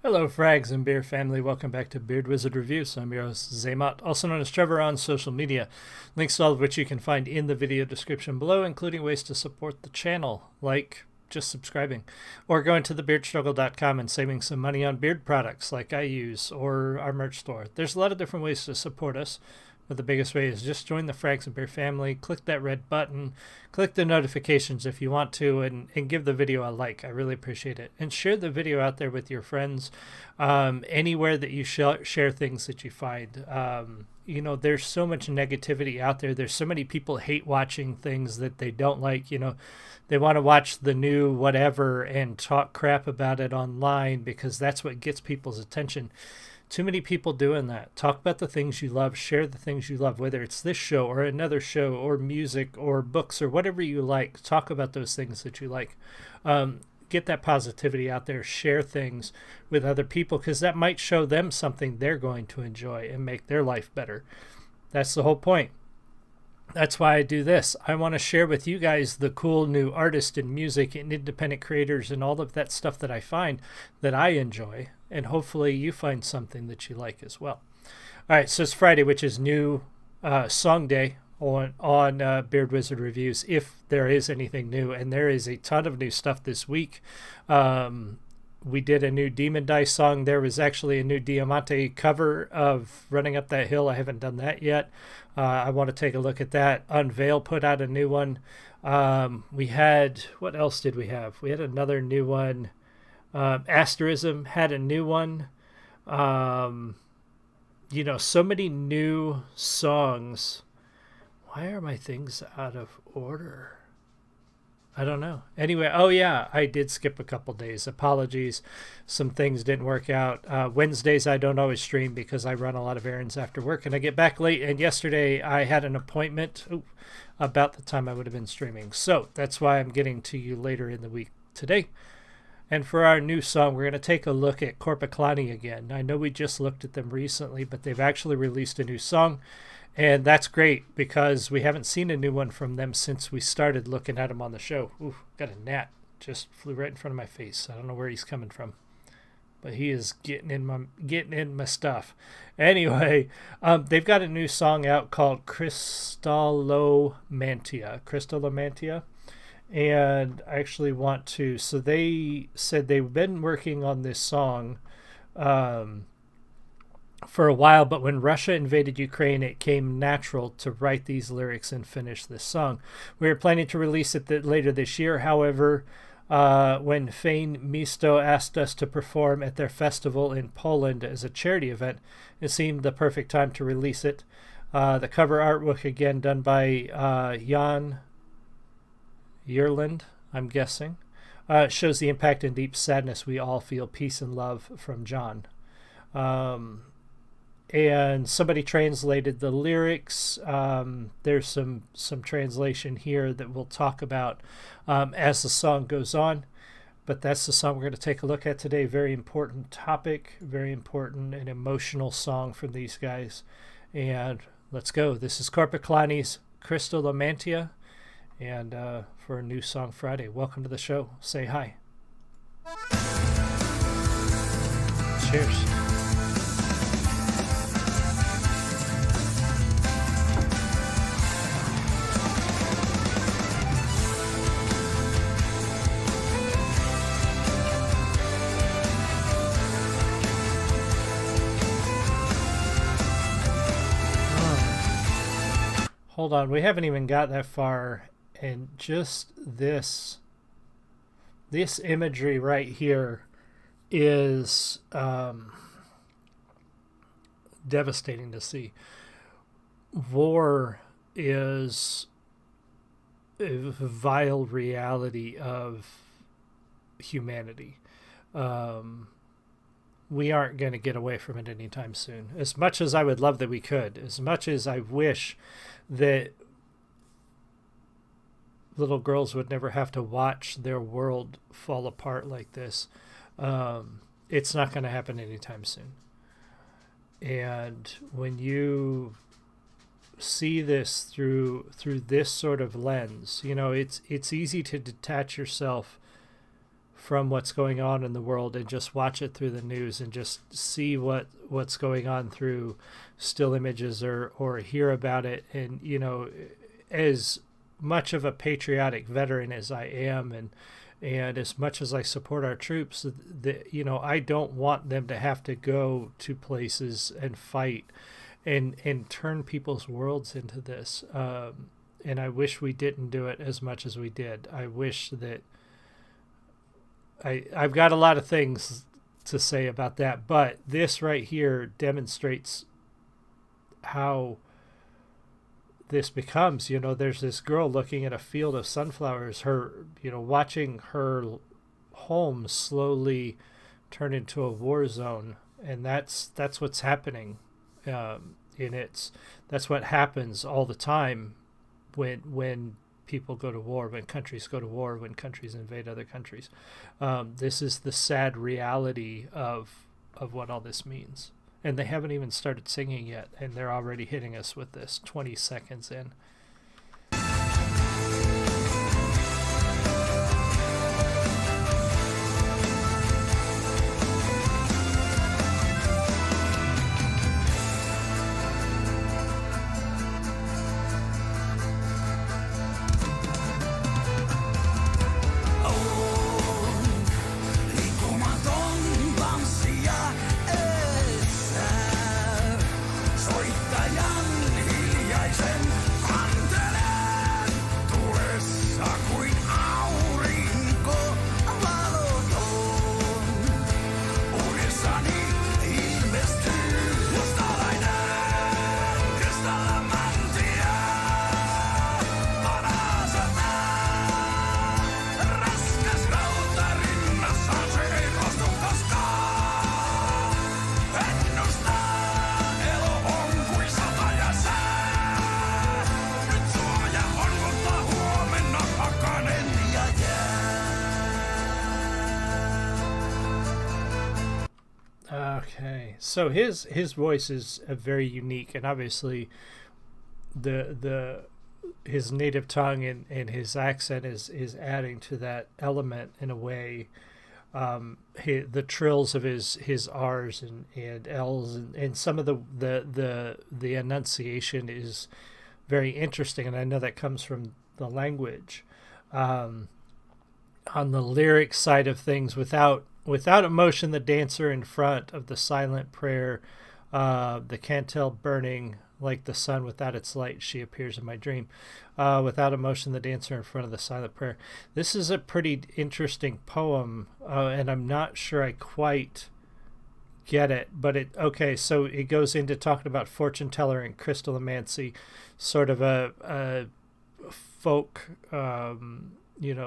Hello, Frags and Beer family. Welcome back to Beard Wizard Reviews. I'm your host, Zaymot, also known as Trevor on social media. Links to all of which you can find in the video description below, including ways to support the channel, like just subscribing, or going to thebeardstruggle.com and saving some money on beard products like I use, or our merch store. There's a lot of different ways to support us. But the biggest way is just join the Frags and Beer family, click that red button, click the notifications if you want to, and give the video a like. I really appreciate it. And share the video out there with your friends, anywhere that you share things that you find. There's so much negativity out there. There's so many people hate watching things that they don't like. They want to watch the new whatever and talk crap about it online because that's what gets people's attention. Too many people doing that. Talk about the things you love. Share the things you love, whether it's this show or another show or music or books or whatever you like. Talk about those things that you like. Get that positivity out there. Share things with other people because that might show them something they're going to enjoy and make their life better. That's the whole point. That's why I do this. I want to share with you guys the cool new artists and music and independent creators and all of that stuff that I find that I enjoy. And hopefully you find something that you like as well. All right, so it's Friday, which is new song day on Beard Wizard Reviews, if there is anything new. And there is a ton of new stuff this week. We did a new Demon Dice song. There was actually a new Diamante cover of Running Up That Hill. I haven't done that yet. I want to take a look at that. Unveil put out a new one. We had, what else did we have? We had another new one. Asterism had a new one. So many new songs. Why are my things out of order? I don't know. Anyway, oh yeah, I did skip a couple days. Apologies. Some things didn't work out. Wednesdays I don't always stream because I run a lot of errands after work and I get back late. And yesterday I had an appointment about the time I would have been streaming. So that's why I'm getting to you later in the week today. And for our new song, we're going to take a look at Korpiklaani again. I know we just looked at them recently, but they've actually released a new song. And that's great because we haven't seen a new one from them since we started looking at them on the show. Ooh, got a gnat. Just flew right in front of my face. I don't know where he's coming from. But he is getting in my stuff. Anyway, they've got a new song out called Krystallomantia. And I actually want to... So they said they've been working on this song for a while, but when Russia invaded Ukraine, it came natural to write these lyrics and finish this song. We were planning to release it later this year. However, when Fane Misto asked us to perform at their festival in Poland as a charity event, it seemed the perfect time to release it. The cover artwork, again, done by Jan Yerland, I'm guessing, shows the impact and deep sadness we all feel. Peace and love from John. And somebody translated the lyrics. There's some translation here that we'll talk about as the song goes on. But that's the song we're going to take a look at today. Very important topic, very important and emotional song from these guys. And let's go. This is Korpiklaani's Krystallomantia. And for a new song Friday, welcome to the show. Say hi. Cheers. Hold on, we haven't even got that far, and just this imagery right here is devastating to see. War is a vile reality of humanity. We aren't going to get away from it anytime soon. As much as I would love that we could, as much as I wish that little girls would never have to watch their world fall apart like this, it's not going to happen anytime soon. And when you see this through this sort of lens, it's easy to detach yourself from what's going on in the world and just watch it through the news and just see what's going on through still images or hear about it. And, you know, as much of a patriotic veteran as I am, and as much as I support our troops, you know, I don't want them to have to go to places and fight and turn people's worlds into this. And I wish we didn't do it as much as we did. I wish that I've got a lot of things to say about that, but this right here demonstrates how this becomes. You know, there's this girl looking at a field of sunflowers, her, you know, watching her home slowly turn into a war zone. And that's what's happening. That's what happens all the time when people go to war, when countries go to war, when countries invade other countries. This is the sad reality of what all this means. And they haven't even started singing yet, and they're already hitting us with this 20 seconds in. Okay, so his voice is very unique, and obviously his native tongue and his accent is adding to that element in a way. The trills of his R's and L's and some of the enunciation is very interesting, and I know that comes from the language. On the lyric side of things, without emotion, the dancer in front of the silent prayer, the cantel burning like the sun without its light, she appears in my dream. Without emotion, the dancer in front of the silent prayer. This is a pretty interesting poem, and I'm not sure I quite get it, but so it goes into talking about fortune teller and crystallomancy, sort of a folk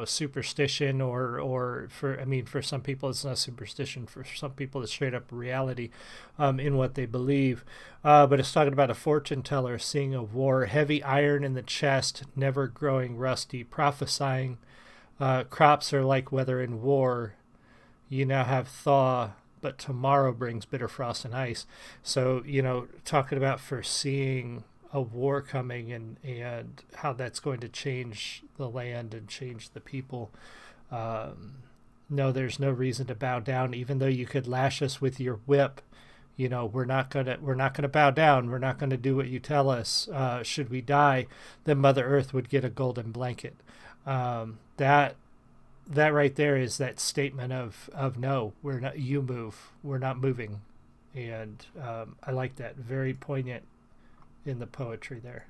superstition, or for some people it's not superstition, for some people it's straight up reality in what they believe, but it's talking about a fortune teller seeing a war, heavy iron in the chest, never growing rusty, prophesying crops are like weather in war, you now have thaw, but tomorrow brings bitter frost and ice. So, talking about foreseeing a war coming and how that's going to change the land and change the people. No, there's no reason to bow down, even though you could lash us with your whip. We're not gonna bow down. We're not gonna do what you tell us. Should we die, then Mother Earth would get a golden blanket. That right there is that statement of no, we're not. You move. We're not moving, and I like that. Very poignant in the poetry there.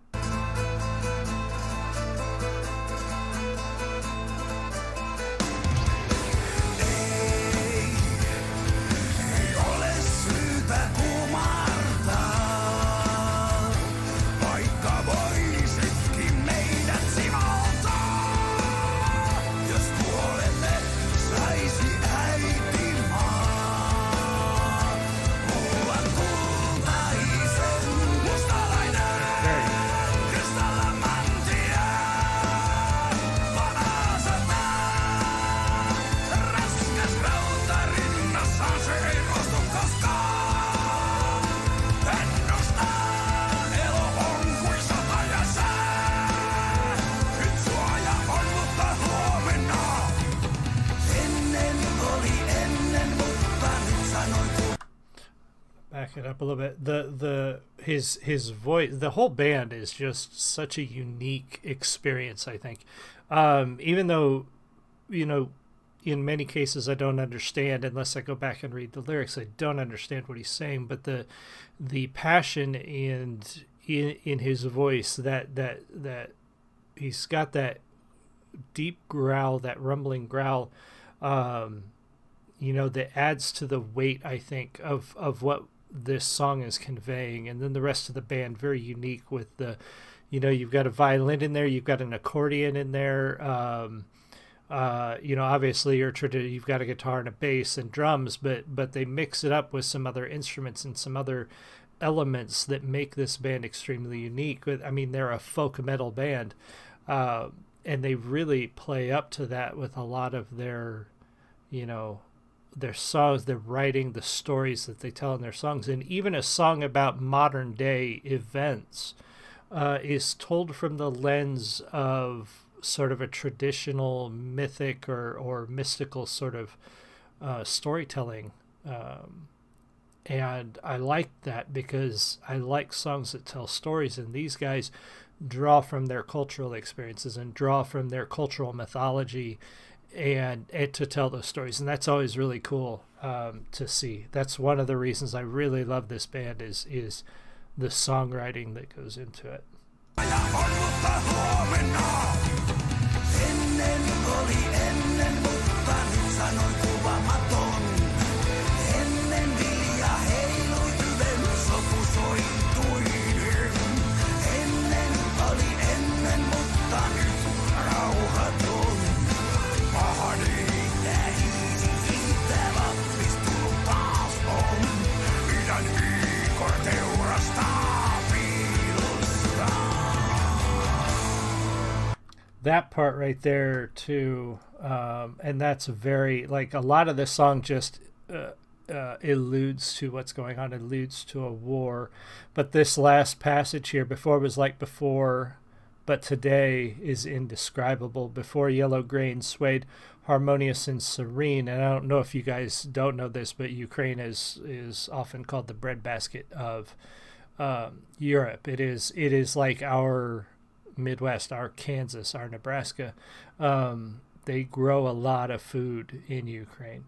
back it up a little bit. His voice, the whole band is just such a unique experience, I think. Even though, you know, in many cases I don't understand unless I go back and read the lyrics. I don't understand what he's saying, but the passion and in his voice, that he's got that deep growl, that rumbling growl, you know, that adds to the weight, I think, of what this song is conveying. And then the rest of the band, very unique with the, you know, you've got a violin in there, you've got an accordion in there, you know, obviously you've got a guitar and a bass and drums, but they mix it up with some other instruments and some other elements that make this band extremely unique. I mean, they're a folk metal band, and they really play up to that with a lot of their, you know, their songs, their writing, the stories that they tell in their songs. And even a song about modern day events is told from the lens of sort of a traditional mythic or mystical sort of storytelling. And I like that because I like songs that tell stories, and these guys draw from their cultural experiences and draw from their cultural mythology and to tell those stories. And that's always really cool to see. That's one of the reasons I really love this band is the songwriting that goes into it. That part right there too, and that's very, like, a lot of the song just alludes to what's going on, alludes to a war. But this last passage here, before was like before, but today is indescribable. Before yellow grain swayed harmonious and serene. And I don't know if you guys don't know this, but Ukraine is often called the breadbasket of Europe. It is like our Midwest, our Kansas, our Nebraska. They grow a lot of food in Ukraine.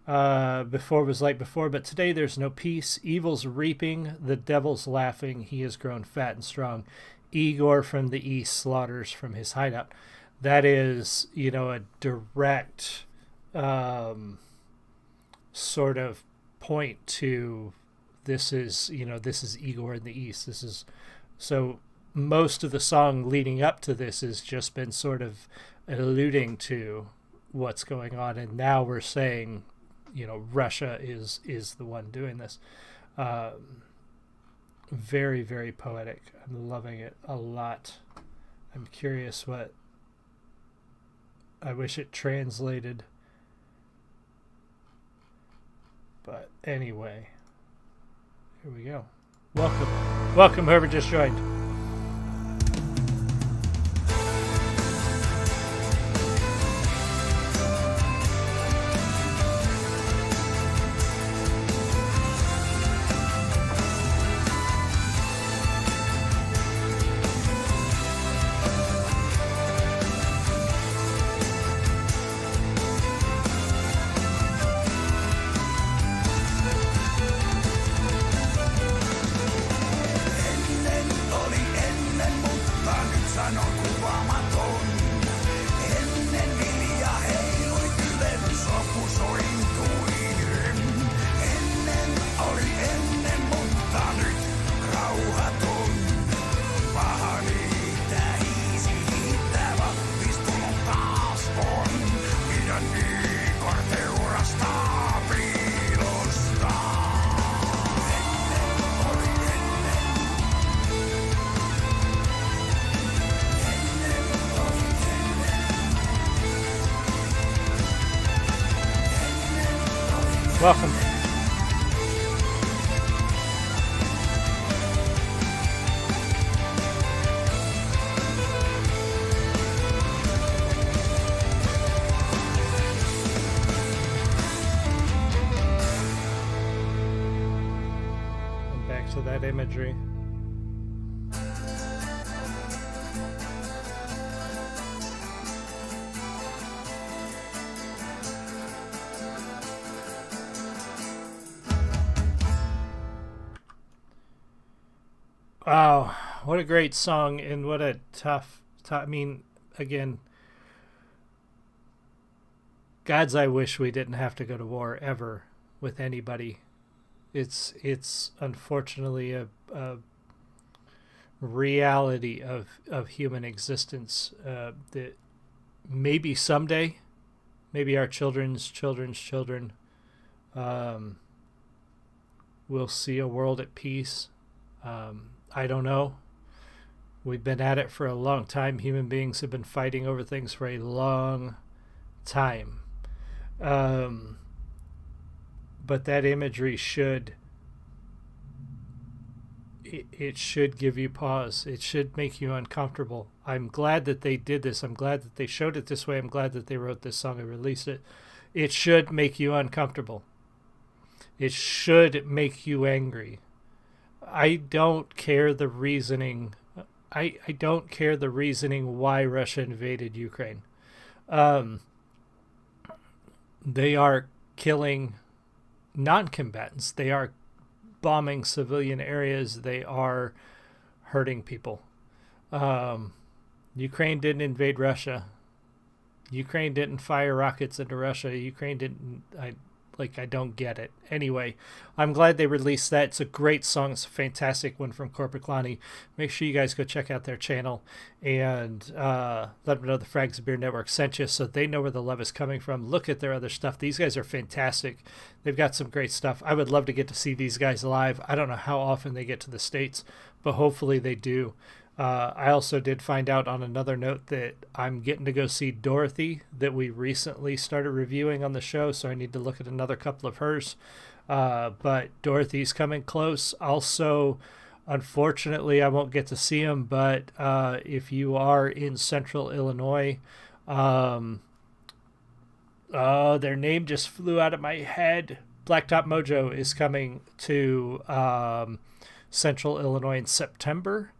Before was like before, but today there's no peace. Evil's reaping, the devil's laughing. He has grown fat and strong. Igor from the east slaughters from his hideout. That is, you know, a direct sort of point to this is Igor in the east. This is so. Most of the song leading up to this has just been sort of alluding to what's going on, and now we're saying, you know, Russia is the one doing this. Very, very poetic. I'm loving it a lot. I'm curious what I wish it translated, but anyway, here we go. Welcome whoever just joined. Welcome. to that imagery. Wow, what a great song, and what a tough I mean, again, God's, I wish we didn't have to go to war ever with anybody. It's unfortunately a reality of human existence, that maybe someday, maybe our children's children's children will see a world at peace. I don't know. We've been at it for a long time. Human beings have been fighting over things for a long time. But that imagery should give you pause. It should make you uncomfortable. I'm glad that they did this. I'm glad that they showed it this way. I'm glad that they wrote this song and released it. It should make you uncomfortable. It should make you angry. I don't care the reasoning. I don't care the reasoning why Russia invaded Ukraine. They are killing non-combatants. They are bombing civilian areas. They are hurting people. Ukraine didn't invade Russia. Ukraine didn't fire rockets into Russia. Ukraine didn't. I don't get it. Anyway, I'm glad they released that. It's a great song. It's a fantastic one from Korpiklaani. Make sure you guys go check out their channel and let them know the Frags of Beer Network sent you, so they know where the love is coming from. Look at their other stuff. These guys are fantastic. They've got some great stuff. I would love to get to see these guys live. I don't know how often they get to the States, but hopefully they do. I also did find out on another note that I'm getting to go see Dorothy, that we recently started reviewing on the show, so I need to look at another couple of hers. But Dorothy's coming close. Also, unfortunately, I won't get to see them, but if you are in central Illinois, their name just flew out of my head. Blacktop Mojo is coming to central Illinois in September.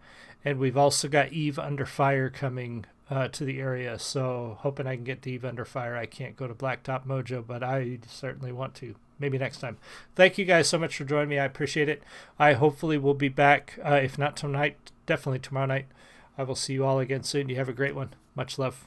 And we've also got Eve Under Fire coming to the area. So hoping I can get to Eve Under Fire. I can't go to Blacktop Mojo, but I certainly want to. Maybe next time. Thank you guys so much for joining me. I appreciate it. I hopefully will be back. If not tonight, definitely tomorrow night. I will see you all again soon. You have a great one. Much love.